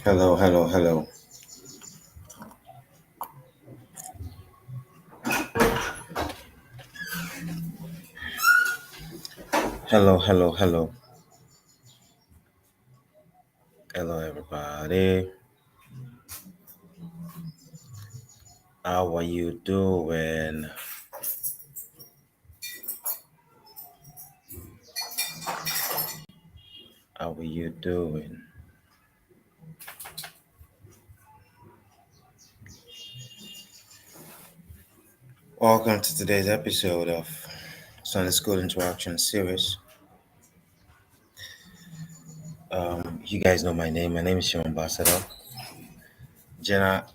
Hello, hello, hello. Hello, hello, hello. Hello, everybody. How are you doing? How are you doing? Welcome to today's episode of Sunday School Interaction Series. You guys know my name. My name is Seun Jenna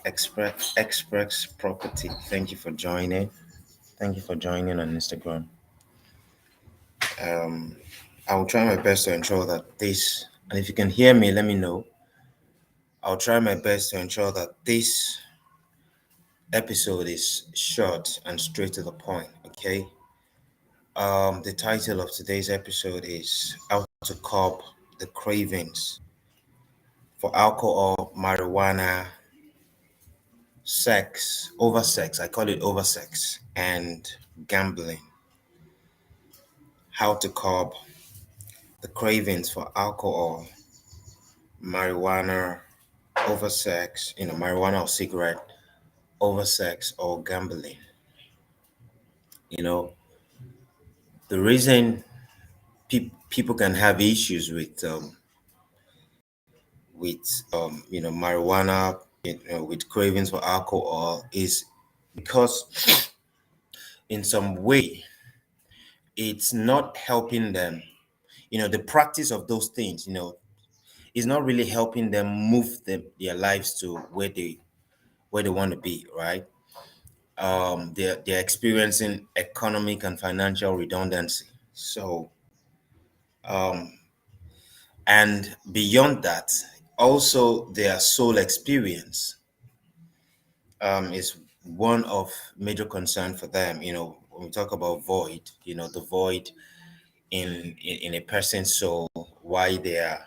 Express Property. Thank you for joining. Thank you for joining on Instagram. I will try my best to ensure that this, and if you can hear me, let me know. I'll try my best to ensure that this episode is short and straight to the point. Okay. The title of today's episode is How to Curb the Cravings for Alcohol, Marijuana, Sex. I call it oversex, and gambling. How to curb the cravings for alcohol, marijuana, oversex, marijuana or cigarette, oversex or gambling. You know, the reason people can have issues with marijuana, with cravings for alcohol is because in some way it's not helping them. The practice of those things, is not really helping them move their lives to where they want to be, right? They're experiencing economic and financial redundancy. So um, and beyond that, also their soul experience is one of major concern for them. When we talk about void, the void in a person's soul, why they are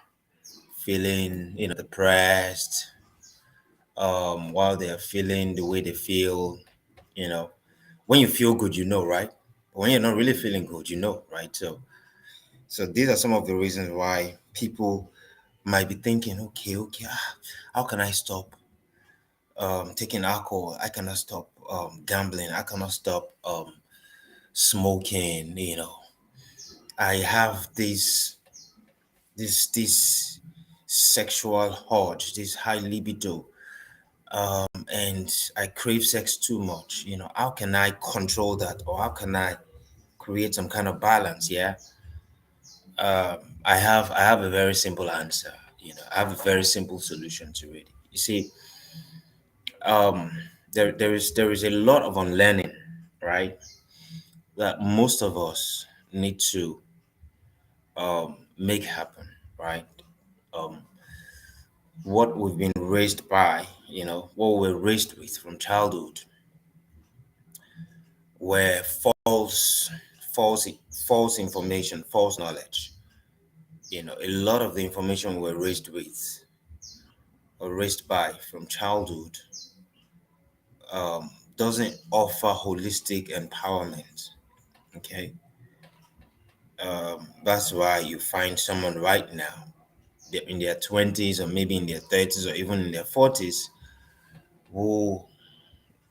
feeling, depressed, while they are feeling the way they feel, you know. When you feel good, right? But when you're not really feeling good, right? So these are some of the reasons why people might be thinking, okay, how can I stop taking alcohol? I cannot stop gambling. I cannot stop smoking. I have this sexual urge, this high libido, and I crave sex too much. How can I control that, or how can I create some kind of balance? Yeah. I have a very simple answer. I have a very simple solution to it. You see, um, there is a lot of unlearning, right? That most of us need to make happen, right? Um, what we've been raised by, what we're raised with from childhood, were false, false information, false knowledge. A lot of the information we're raised with or raised by from childhood doesn't offer holistic empowerment. Okay, that's why you find someone right now, they're in their 20s or maybe in their 30s or even in their 40s, who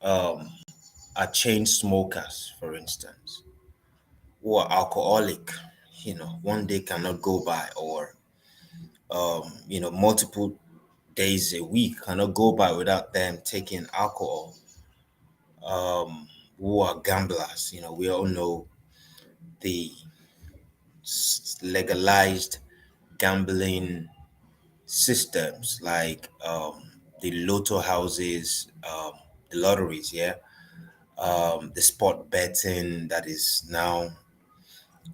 um, are chain smokers, for instance, who are alcoholic. One day cannot go by, or multiple days a week cannot go by without them taking alcohol. Who are gamblers. We all know the legalized gambling systems, like the lotto houses, the lotteries, yeah, the sport betting that is now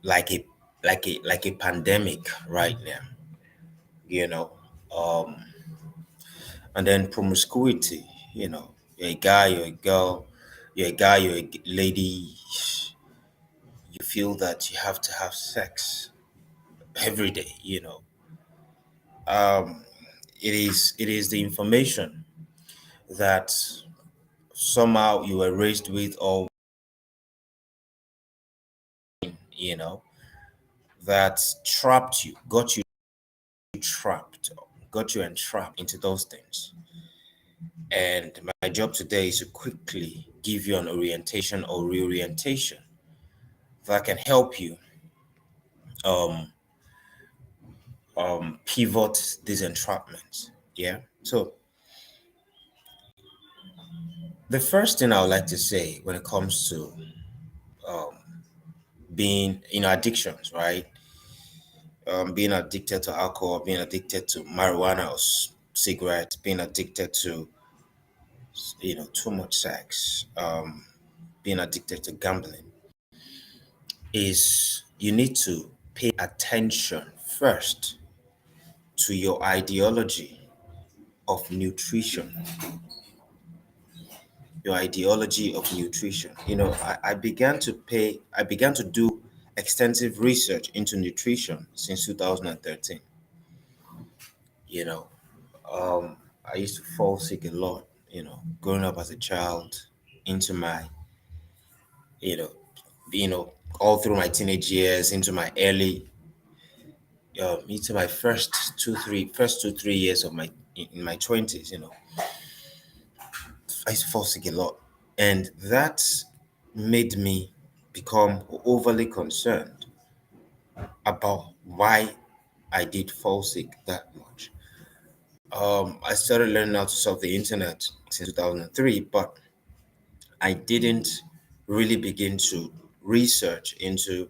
like a like a pandemic right now, you know. Um, and then promiscuity, you're a guy, you're a girl, you're a guy, you're a lady, you feel that you have to have sex every day, um, it is the information that somehow you were raised with, or you know that trapped you, trapped got you entrapped into those things. And my job today is to quickly give you an orientation or reorientation that can help you um pivot these entrapments. Yeah. So the first thing I would like to say when it comes to um, being addictions, right? Being addicted to alcohol, being addicted to marijuana or cigarettes, being addicted to too much sex, being addicted to gambling, is you need to pay attention first to your ideology of nutrition. Your ideology of nutrition. I began to do extensive research into nutrition since 2013. You know, I used to fall sick a lot, growing up as a child, into my, you know, all through my teenage years, into my first 2 3 years of my in my 20s. I used to fall sick a lot, and that made me become overly concerned about why I did fall sick that much. I started learning how to surf the internet since 2003, but I didn't really begin to research into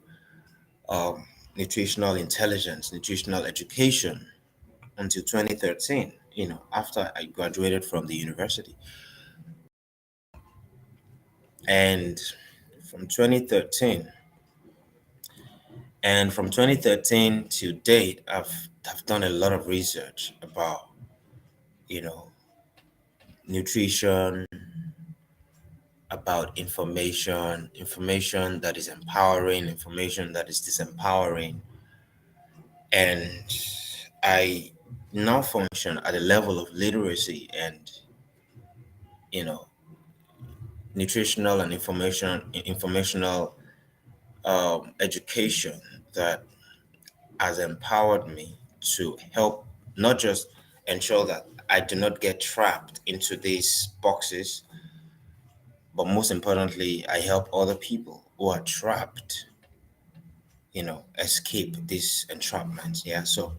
nutritional intelligence, nutritional education until 2013, after I graduated from the university. And from 2013, from 2013 to date, I've done a lot of research about, you know, nutrition, about information that is empowering, information that is disempowering. And I now function at a level of literacy and, you know, nutritional and informational education that has empowered me to help not just ensure that I do not get trapped into these boxes, but most importantly, I help other people who are trapped, escape these entrapments. Yeah. So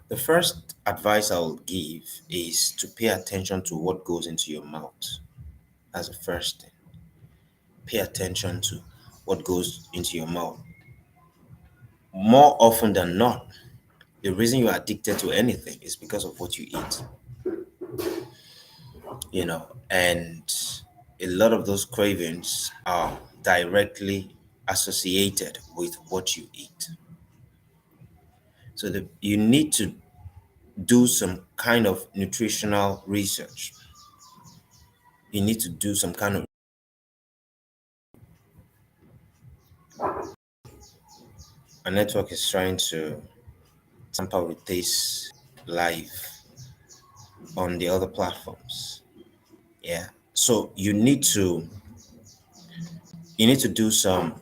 the first advice I'll give is to pay attention to what goes into your mouth. As a first thing. Pay attention to what goes into your mouth. More often than not, the reason you're addicted to anything is because of what you eat, and a lot of those cravings are directly associated with what you eat. So you need to do some kind of nutritional research. You need to do some kind of a network is trying to tamper with this live on the other platforms. Yeah. So you need to do some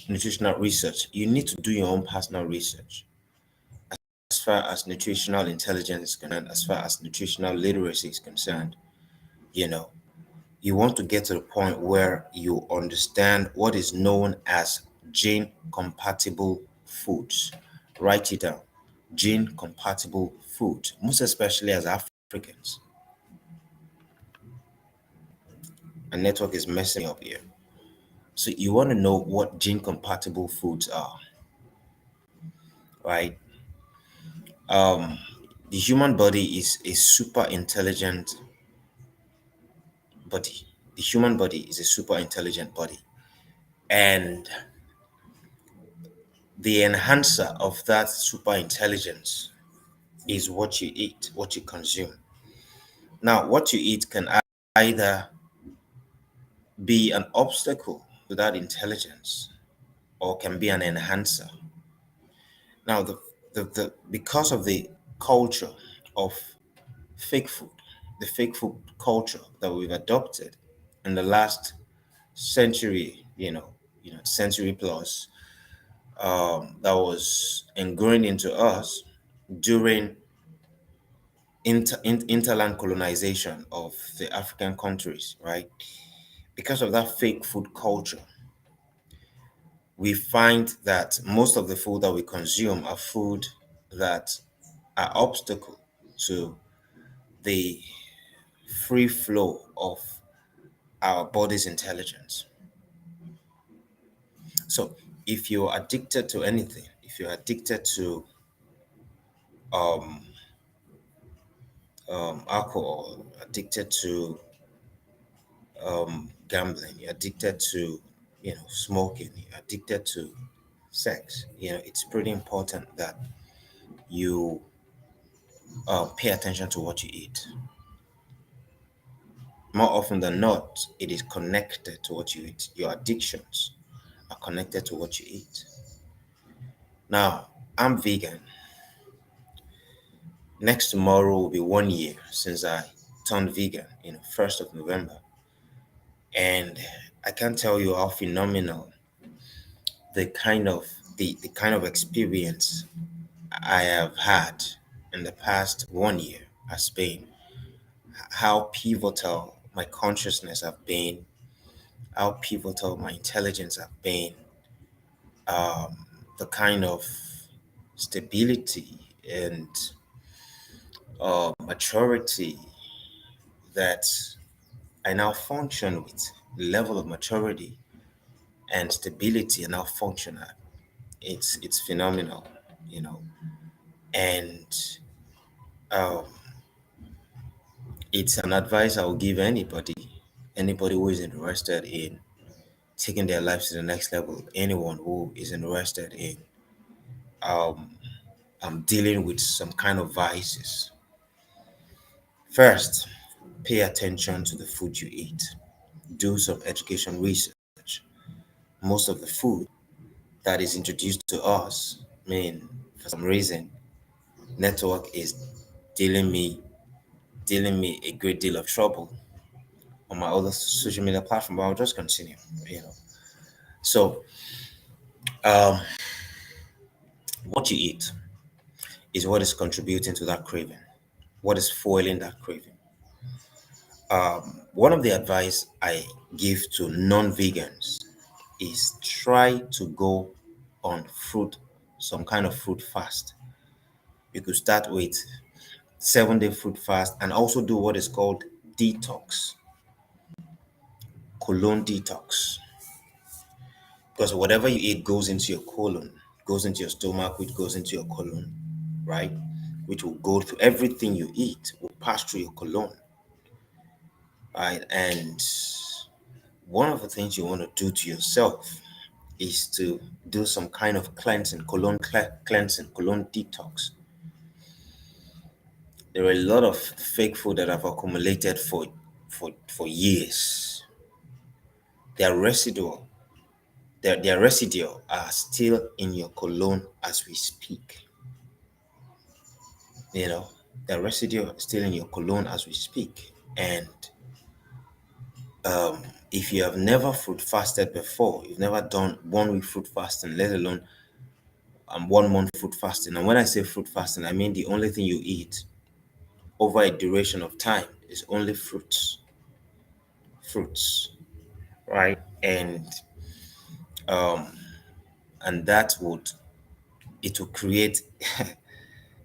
nutritional research. You need to do your own personal research as far as nutritional intelligence is concerned, as far as nutritional literacy is concerned. You know, you want to get to the point where you understand what is known as gene compatible foods. Write it down. Gene compatible food, most especially as Africans. A network is messing up here. So you want to know what gene compatible foods are, right? Um, the human body is a super intelligent body. The human body is a super intelligent body. And the enhancer of that super intelligence is what you eat, what you consume. Now, what you eat can either be an obstacle to that intelligence or can be an enhancer. Now, the because of the culture of fake food, the fake food culture that we've adopted in the last century, century plus, that was ingrained into us during interland colonization of the African countries, right? Because of that fake food culture, we find that most of the food that we consume are food that are obstacle to the free flow of our body's intelligence. So if you're addicted to anything, if you're addicted to um, alcohol, addicted to gambling, you're addicted to smoking, you're addicted to sex, it's pretty important that you pay attention to what you eat. More often than not, it is connected to what you eat. Your addictions are connected to what you eat. Now, I'm vegan. Next tomorrow will be 1 year since I turned vegan, 1st of November. And I can't tell you how phenomenal the kind of the kind of experience I have had in the past 1 year has been, how pivotal my consciousness have been, how pivotal my intelligence have been, the kind of stability and maturity that I now function with, the level of maturity and stability I now function at. It's phenomenal, you know, and um, it's an advice I will give anybody who is interested in taking their lives to the next level, anyone who is interested in um, dealing with some kind of vices. First, pay attention to the food you eat. Do some education research. Most of the food that is introduced to us, for some reason, network is dealing me dealing me a great deal of trouble on my other social media platform, but I'll just continue, you know. So, um, what you eat is what is contributing to that craving, what is fueling that craving. One of the advice I give to non-vegans is try to go on some kind of fruit fast. You could start with 7 day fruit fast and also do what is called detox, colon detox. Because whatever you eat goes into your colon, goes into your stomach, which goes into your colon, right? Which will go through everything you eat, will pass through your colon, right? And one of the things you want to do to yourself is to do some kind of cleansing, cleansing, colon detox. There are a lot of fake food that have accumulated for years. Their residual, their residue are still in your colon as we speak. You know, the residue are still in your colon as we speak. And if you have never fruit fasted before, you've never done 1 week fruit fasting, let alone 1 month fruit fasting. And when I say fruit fasting, I mean the only thing you eat over a duration of time is only fruits, right? Um, and it will create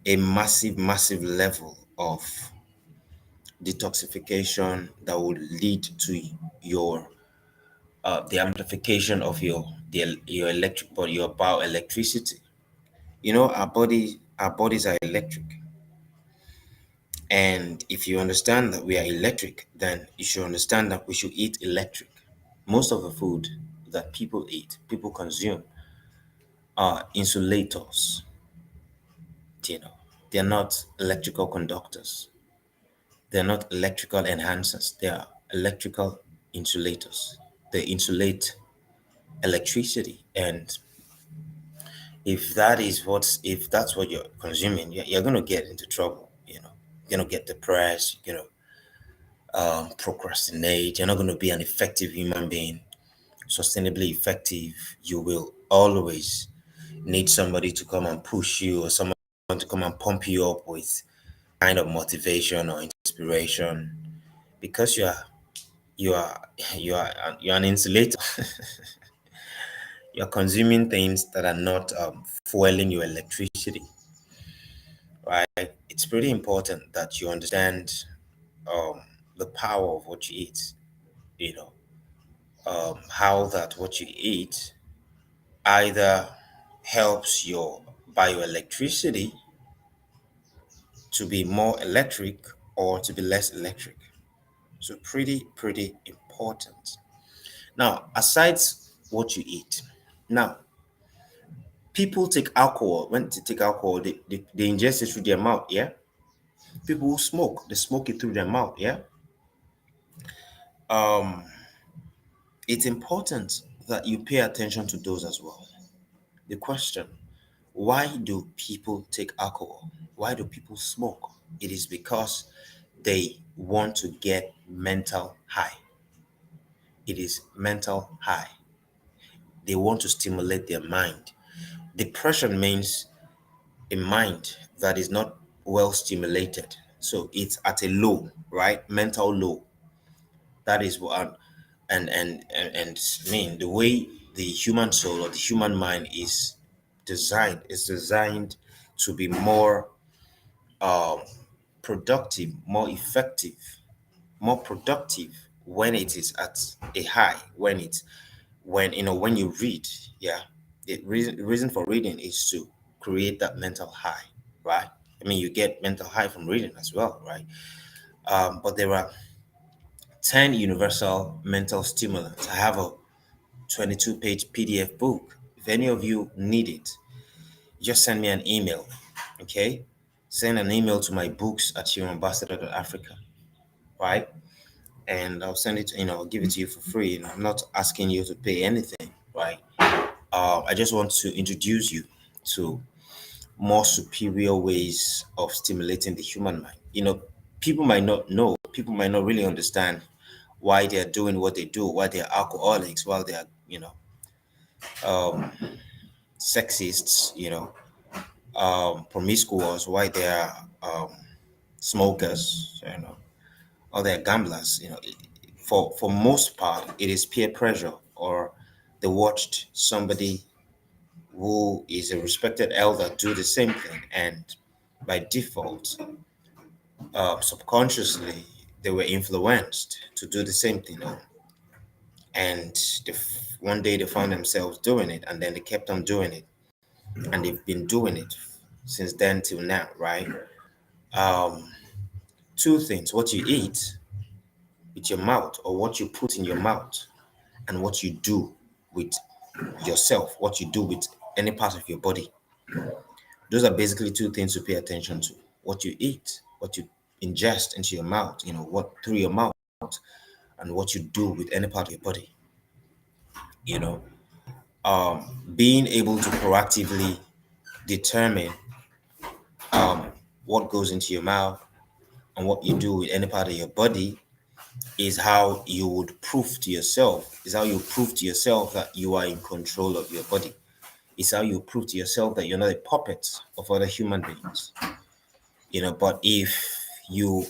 a massive level of detoxification that would lead to your the amplification of your electric body, your bioelectricity. Our bodies are electric, and if you understand that we are electric, then you should understand that we should eat electric. Most of the food that people eat, people consume, are insulators. You know, they're not electrical conductors. They're not electrical enhancers. They are electrical insulators. They insulate electricity. And if that's what you're consuming, you're going to get into trouble. You're going to get depressed. You're going to procrastinate. You're not going to be an effective human being, sustainably effective. You will always need somebody to come and push you, or someone to come and pump you up with kind of motivation or inspiration, because you are you're an insulator. You're consuming things that are not fueling your electricity, right? It's pretty important that you understand um, the power of what you eat. You know, how that what you eat either helps your bioelectricity to be more electric or to be less electric. So pretty important. Now, aside what you eat, now people take alcohol. When they take alcohol, they ingest it through their mouth. Yeah. People who smoke, they smoke it through their mouth. Yeah. Um, it's important that you pay attention to those as well. The question: why do people take alcohol? Why do people smoke? It is because they want to get mental high. It is mental high. They want to stimulate their mind. Depression means a mind that is not well stimulated. So it's at a low, right? Mental low. That is what and I mean the way the human soul or the human mind is designed to be more um, productive, more productive when it is at a high, when you read. Yeah, the reason for reading is to create that mental high, right? I mean, you get mental high from reading as well, right? But there are 10 universal mental stimulants. I have a 22-page PDF book. If any of you need it, just send me an email. Okay, send an email to my books at yourambassador.africa, right? And I'll send it, I'll give it to you for free. And I'm not asking you to pay anything, right? I just want to introduce you to more superior ways of stimulating the human mind. People might not really understand why they're doing what they do, why they're alcoholics, why they're, um, sexists, promiscuous, why they're smokers, or they're gamblers. For most part, it is peer pressure, or they watched somebody who is a respected elder do the same thing, and by default, subconsciously, they were influenced to do the same thing. And one day they found themselves doing it, and then they kept on doing it, and they've been doing it since then till now, right? Um, Two things: what you eat with your mouth, or what you put in your mouth, and what you do with yourself, what you do with any part of your body. Those are basically two things to pay attention to: what you eat, what you ingest into your mouth, what through your mouth, and what you do with any part of your body. You know, Being able to proactively determine what goes into your mouth and what you do with any part of your body is how you would prove to yourself, is how you prove to yourself that you are in control of your body. It's how you prove to yourself that you're not a puppet of other human beings. But if you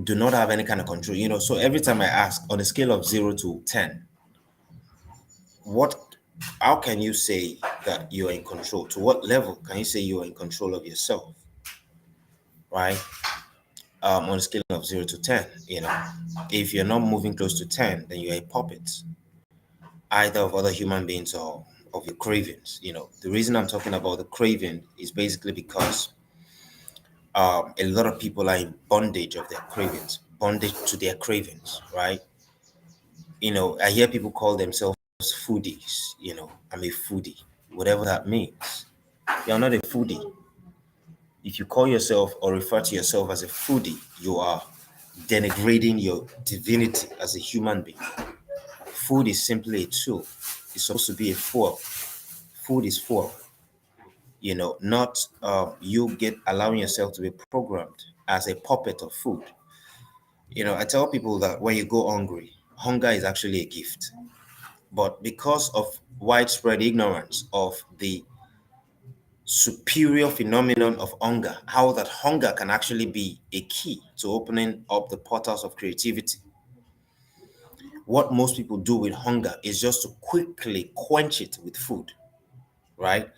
do not have any kind of control, so every time I ask, on a scale of 0 to 10, what how can you say that you are in control? To what level can you say you are in control of yourself, right? On a scale of 0 to 10, if you're not moving close to 10, then you're a puppet, either of other human beings or of your cravings. The reason I'm talking about the craving is basically because a lot of people are in bondage of their cravings, bondage to their cravings, right? I hear people call themselves foodies. I'm a foodie. whatever that means. You're not a foodie. If you call yourself or refer to yourself as a foodie, you are denigrating your divinity as a human being. Food is simply a tool. It's supposed to be a fuel. Food is fuel. Not you get allowing yourself to be programmed as a puppet of food. I tell people that when you go hungry, hunger is actually a gift. But because of widespread ignorance of the superior phenomenon of hunger, how that hunger can actually be a key to opening up the portals of creativity. What most people do with hunger is just to quickly quench it with food, right?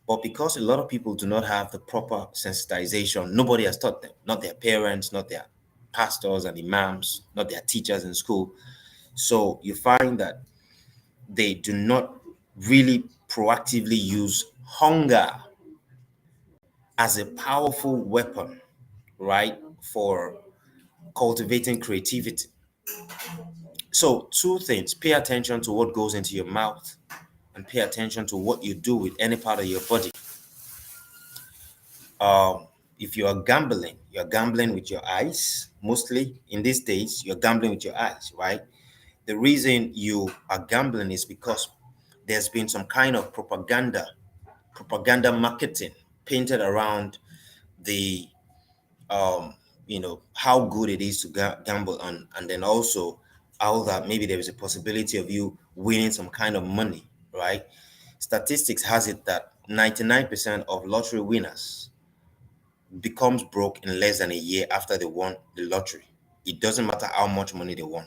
But because a lot of people do not have the proper sensitization, nobody has taught them, not their parents, not their pastors and imams, not their teachers in school. So you find that they do not really proactively use hunger as a powerful weapon, right, for cultivating creativity. So, two things: pay attention to what goes into your mouth, and pay attention to what you do with any part of your body. Um, if you are gambling, you're gambling with your eyes. Mostly in these days, you're gambling with your eyes, right? The reason you are gambling is because there's been some kind of propaganda marketing painted around the how good it is to gamble, and then also how that maybe there is a possibility of you winning some kind of money, right? Statistics has it that 99% of lottery winners becomes broke in less than a year after they won the lottery. It doesn't matter how much money they won.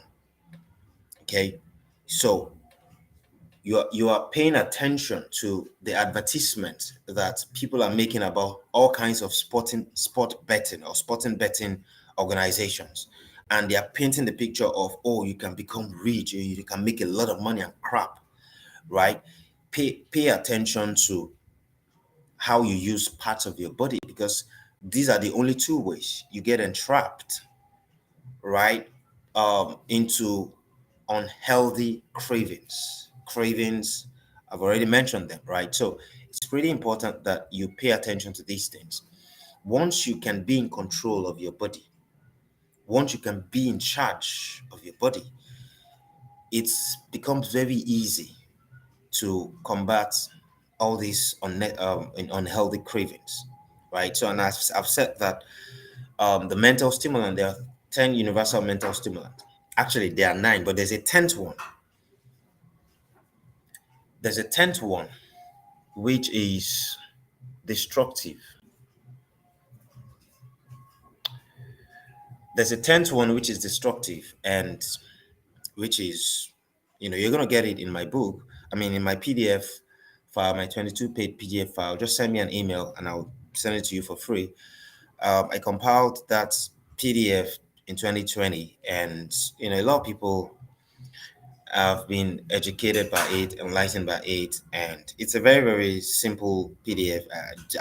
Okay, so you are paying attention to the advertisement that people are making about all kinds of sport betting or sporting betting organizations, and they are painting the picture of, oh, you can become rich, you can make a lot of money and crap, right? Pay attention to how you use parts of your body, because these are the only two ways you get entrapped, right, into unhealthy cravings. I've already mentioned them, right? So it's pretty important that you pay attention to these things. Once you can be in control of your body, once you can be in charge of your body, it becomes very easy to combat all these unhealthy cravings, right? So, and I've said that the mental stimulant, there are 10 universal mental stimulants. Actually, there are nine, but there's a 10th one. There's a 10th one, which is destructive. There's a 10th one, which is destructive, and which is, you're going to get it in my book. I mean, in my PDF file, my 22-page PDF file. Just send me an email and I'll send it to you for free. I compiled that PDF in 2020, and, a lot of people have been educated by it, enlightened by it, and it's a very, very simple PDF.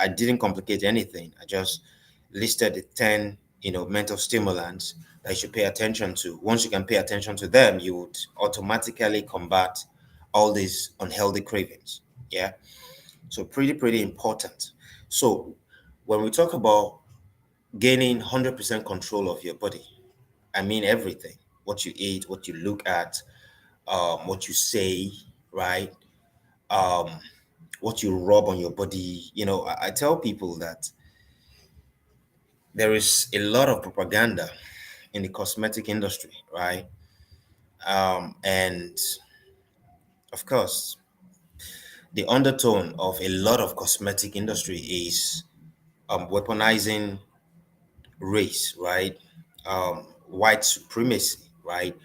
I didn't complicate anything. I just listed the 10, mental stimulants that you should pay attention to. Once you can pay attention to them, you would automatically combat all these unhealthy cravings. Yeah. So pretty important. So when we talk about gaining 100% control of your body, I mean everything: what you eat, what you look at, what you say, right? Um, what you rub on your body. I tell people that there is a lot of propaganda in the cosmetic industry, right? And of course, the undertone of a lot of cosmetic industry is weaponizing race, right? White supremacy, right?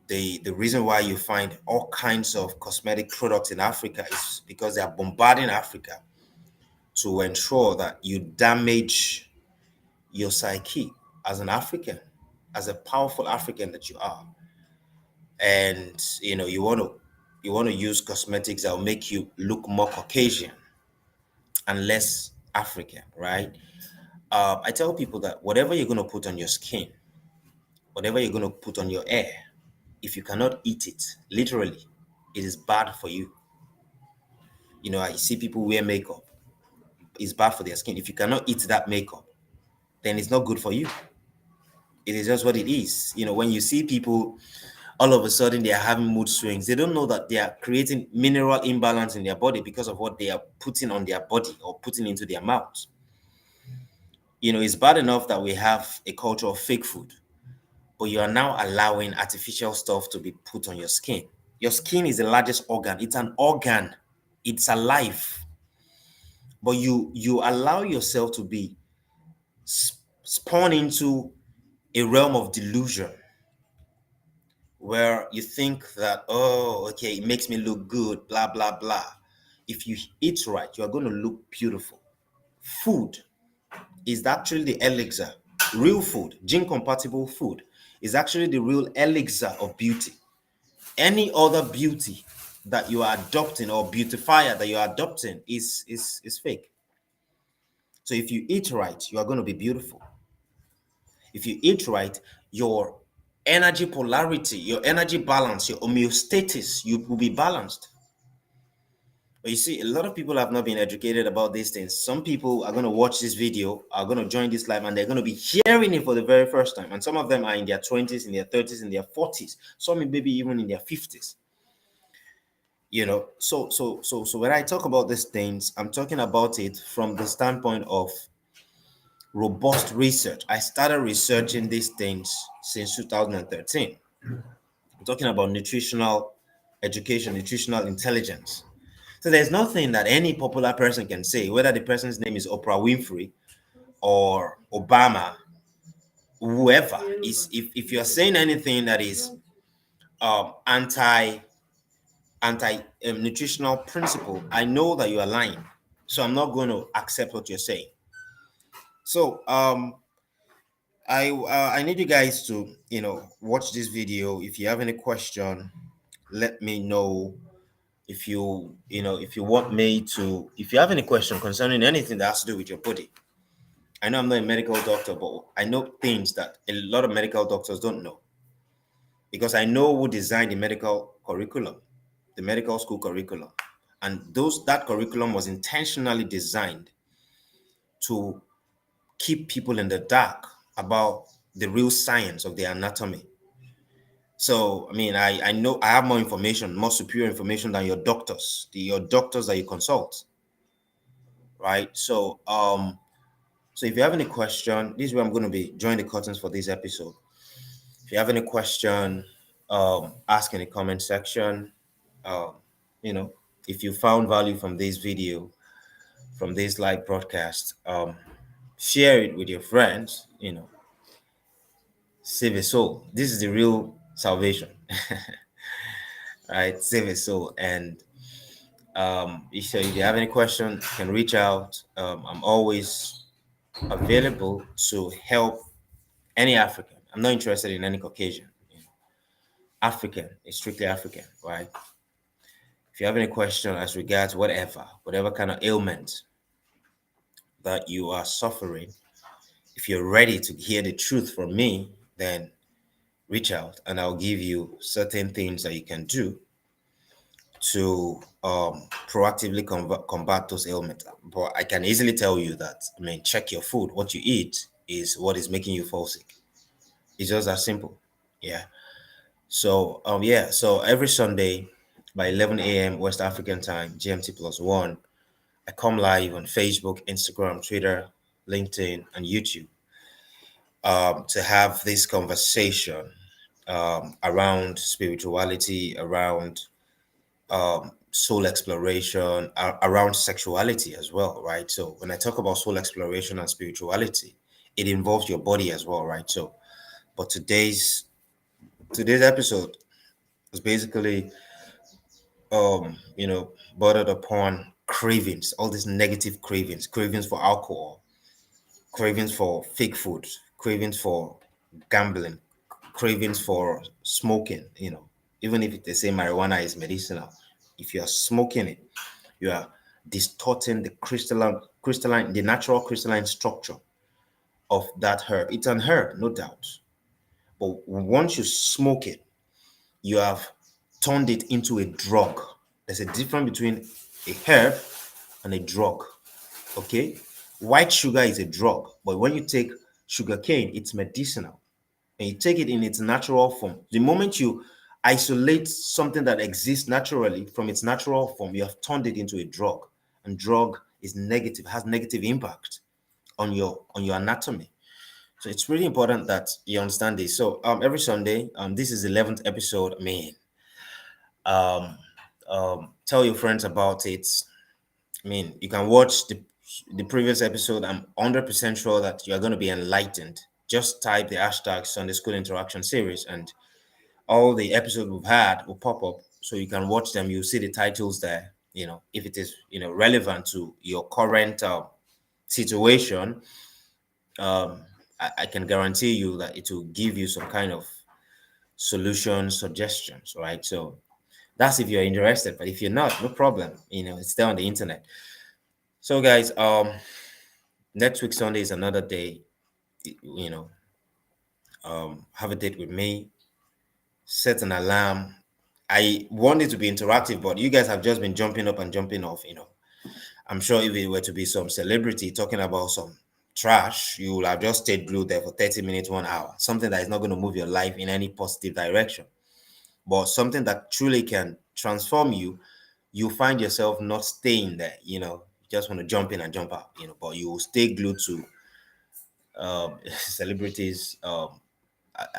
The reason why you find all kinds of cosmetic products in Africa is because they are bombarding Africa to ensure that you damage your psyche as an African, as a powerful African that you are. And you want to use cosmetics that will make you look more Caucasian and less African, right? I tell people that whatever you're going to put on your skin, whatever you're going to put on your hair, if you cannot eat it, literally, it is bad for you. I see people wear makeup. It's bad for their skin. If you cannot eat that makeup, then it's not good for you. It is just what it is. When you see people all of a sudden they are having mood swings, they don't know that they are creating mineral imbalance in their body because of what they are putting on their body or putting into their mouths. It's bad enough that we have a culture of fake food, but you are now allowing artificial stuff to be put on your skin. Your skin is the largest organ. It's an organ. It's alive. But you allow yourself to be spawned into a realm of delusion where you think that, oh, okay, it makes me look good, blah, blah, blah. If you eat right, you are going to look beautiful. Food is actually the elixir. Real food, gene compatible food, is actually the real elixir of beauty. Any other beauty that you are adopting or beautifier that you are adopting is fake. So if you eat right, you are going to be beautiful. If you eat right, your energy polarity, your energy balance, your homeostasis, you will be balanced. But you see, a lot of people have not been educated about these things. Some people are going to watch this video, are going to join this live, and they're going to be hearing it for the very first time. And some of them are in their 20s, in their 30s, in their 40s, some maybe even in their 50s. So when I talk about these things, I'm talking about it from the standpoint of robust research. I started researching these things since 2013. I'm talking about nutritional education, nutritional intelligence. So there's nothing that any popular person can say, whether the person's name is Oprah Winfrey or Obama, whoever is. If you're saying anything that is anti nutritional principle, I know that you are lying. So I'm not going to accept what you're saying. So I need you guys to watch this video. If you have any question, let me know. If if you want me to, if you have any question concerning anything that has to do with your body. I know I'm not a medical doctor, but I know things that a lot of medical doctors don't know, because I know who designed the medical curriculum, the medical school curriculum, and that curriculum was intentionally designed to keep people in the dark about the real science of the anatomy. So, I mean, I know I have more information, more superior information than your doctors that you consult, right? So if you have any question, this is where I'm going to be drawing the curtains for this episode. If you have any question, ask in the comment section. Um, if you found value from this video, from this live broadcast, share it with your friends. Save a soul. This is the real salvation, right? Save a soul. And if you have any question, you can reach out. I'm always available to help any African. I'm not interested in any Caucasian. African is strictly African, right? If you have any question as regards whatever kind of ailment that you are suffering, if you're ready to hear the truth from me, then reach out and I'll give you certain things that you can do to proactively combat those ailments. But I can easily tell you that, check your food. What you eat is what is making you fall sick. It's just that simple. Yeah. So so every Sunday by 11 a.m. West African time, GMT +1, I come live on Facebook, Instagram, Twitter, LinkedIn, and YouTube to have this conversation around spirituality, around soul exploration, around sexuality as well, right? So when I talk about soul exploration and spirituality, it involves your body as well, right? So, but today's episode is basically bordered upon cravings, all these negative cravings for alcohol, cravings for fake food, cravings for gambling, cravings for smoking. Even if they say marijuana is medicinal, if you are smoking it, you are distorting the the natural crystalline structure of that herb. It's an herb, no doubt. But once you smoke it, you have turned it into a drug. There's a difference between a herb and a drug. Okay, white sugar is a drug, but when you take sugar cane, it's medicinal, and you take it in its natural form. The moment you isolate something that exists naturally from its natural form, you have turned it into a drug, and drug is negative, has negative impact on your anatomy. So it's really important that you understand this. So every Sunday, this is 11th episode. I mean, um, tell your friends about it. I mean, you can watch the previous episode. I'm 100% sure that you are going to be enlightened. Just type the hashtag Sunday School Interaction Series, and all the episodes we've had will pop up, so you can watch them. You'll see the titles there. You know, if it is relevant to your current situation, I can guarantee you that it will give you some kind of solution suggestions, right? So that's if you're interested, but if you're not, no problem. It's there on the internet. So guys, next week Sunday is another day. You know, have a date with me. Set an alarm. I want it to be interactive, but you guys have just been jumping up and jumping off. I'm sure if it were to be some celebrity talking about some trash, you will have just stayed glued there for 30 minutes, 1 hour, something that is not going to move your life in any positive direction. But something that truly can transform you, you find yourself not staying there. You just want to jump in and jump out, but you will stay glued to celebrities,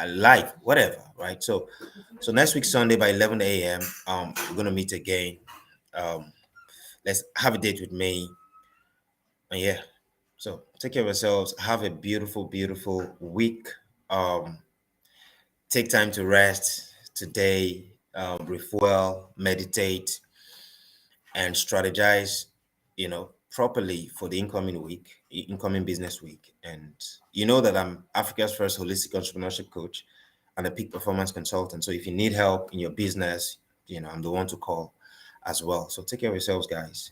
life, whatever, right? So next week, Sunday by 11 a.m., we're going to meet again. Um, let's have a date with me. And yeah, so take care of yourselves. Have a beautiful, beautiful week. Take time to rest today, refuel, meditate, and strategize, properly for the incoming week, incoming business week. And you know that I'm Africa's first holistic entrepreneurship coach and a peak performance consultant. So if you need help in your business, I'm the one to call as well. So take care of yourselves, guys.